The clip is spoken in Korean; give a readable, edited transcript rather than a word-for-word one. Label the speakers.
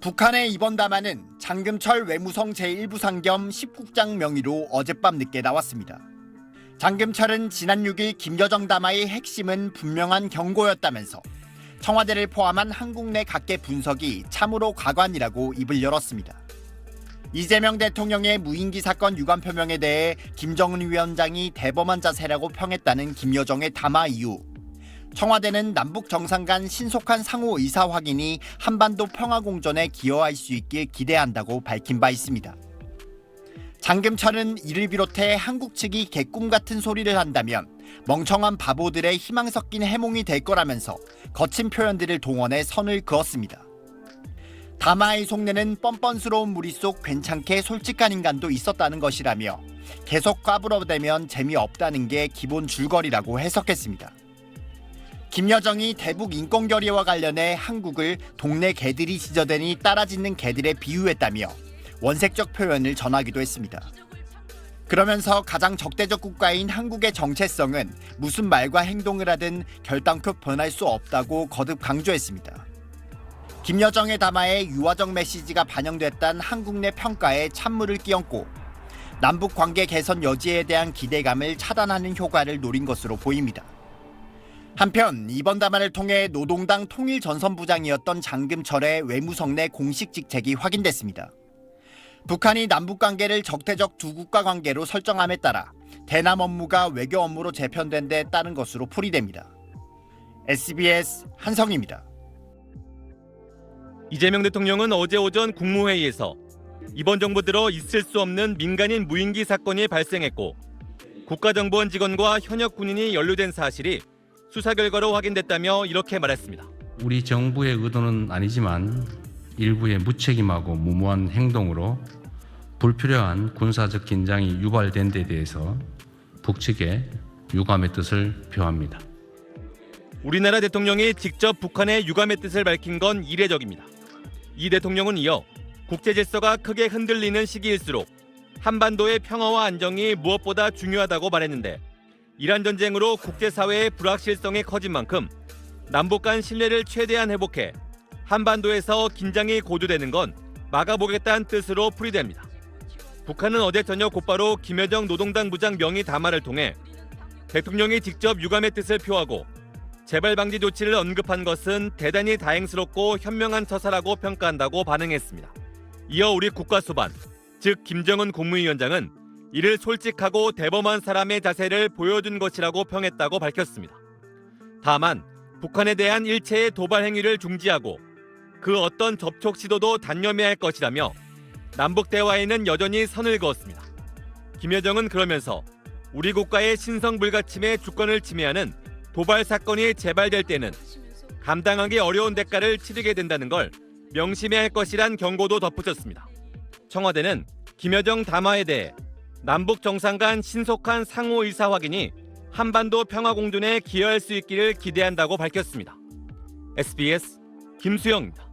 Speaker 1: 북한의 이번 담화는 장금철 외무성 제1부상 겸 10국장 명의로 어젯밤 늦게 나왔습니다. 장금철은 지난 6일 김여정 담화의 핵심은 분명한 경고였다면서 청와대를 포함한 한국 내 각계 분석이 참으로 가관이라고 입을 열었습니다. 이재명 대통령의 무인기 사건 유감 표명에 대해 김정은 위원장이 대범한 자세라고 평했다는 김여정의 담화 이후 청와대는 남북 정상 간 신속한 상호 의사 확인이 한반도 평화 공존에 기여할 수 있길 기대한다고 밝힌 바 있습니다. 장금철은 이를 비롯해 한국 측이 개꿈 같은 소리를 한다면 멍청한 바보들의 희망 섞인 해몽이 될 거라면서 거친 표현들을 동원해 선을 그었습니다. 담화의 속내는 뻔뻔스러운 무리 속 괜찮게 솔직한 인간도 있었다는 것이라며 계속 까불어대면 재미없다는 게 기본 줄거리라고 해석했습니다. 김여정이 대북 인권 결의와 관련해 한국을 동네 개들이 짖어대니 따라짖는 개들에 비유했다며 원색적 표현을 전하기도 했습니다. 그러면서 가장 적대적 국가인 한국의 정체성은 무슨 말과 행동을 하든 결단코 변할 수 없다고 거듭 강조했습니다. 김여정의 담화에 유화적 메시지가 반영됐다는 한국 내 평가에 찬물을 끼얹고 남북 관계 개선 여지에 대한 기대감을 차단하는 효과를 노린 것으로 보입니다. 한편 이번 담화를 통해 노동당 통일전선부장이었던 장금철의 외무성 내 공식 직책이 확인됐습니다. 북한이 남북관계를 적대적 두 국가 관계로 설정함에 따라 대남 업무가 외교 업무로 재편된 데 따른 것으로 풀이됩니다. SBS 한성입니다.
Speaker 2: 이재명 대통령은 어제 오전 국무회의에서 이번 정부 들어 있을 수 없는 민간인 무인기 사건이 발생했고 국가정보원 직원과 현역 군인이 연루된 사실이 수사 결과로 확인됐다며 이렇게 말했습니다.
Speaker 3: 우리 정부의 의도는 아니지만 일부의 무책임하고 무모한 행동으로 불필요한 군사적 긴장이 유발된 데 대해서 북측에 유감의 뜻을 표합니다.
Speaker 2: 우리나라 대통령이 직접 북한의 유감의 뜻을 밝힌 건 이례적입니다. 이 대통령은 이어 국제 질서가 크게 흔들리는 시기일수록 한반도의 평화와 안정이 무엇보다 중요하다고 말했는데 이란 전쟁으로 국제사회의 불확실성이 커진 만큼 남북 간 신뢰를 최대한 회복해 한반도에서 긴장이 고조되는 건 막아보겠다는 뜻으로 풀이됩니다. 북한은 어제 저녁 곧바로 김여정 노동당 부장 명의 담화를 통해 대통령이 직접 유감의 뜻을 표하고 재발 방지 조치를 언급한 것은 대단히 다행스럽고 현명한 처사라고 평가한다고 반응했습니다. 이어 우리 국가수반, 즉 김정은 국무위원장은 이를 솔직하고 대범한 사람의 자세를 보여준 것이라고 평했다고 밝혔습니다. 다만 북한에 대한 일체의 도발 행위를 중지하고 그 어떤 접촉 시도도 단념해야 할 것이라며 남북 대화에는 여전히 선을 그었습니다. 김여정은 그러면서 우리 국가의 신성불가침의 주권을 침해하는 도발 사건이 재발될 때는 감당하기 어려운 대가를 치르게 된다는 걸 명심해야 할 것이란 경고도 덧붙였습니다. 청와대는 김여정 담화에 대해 남북 정상 간 신속한 상호 의사 확인이 한반도 평화 공존에 기여할 수 있기를 기대한다고 밝혔습니다. SBS 김수영입니다.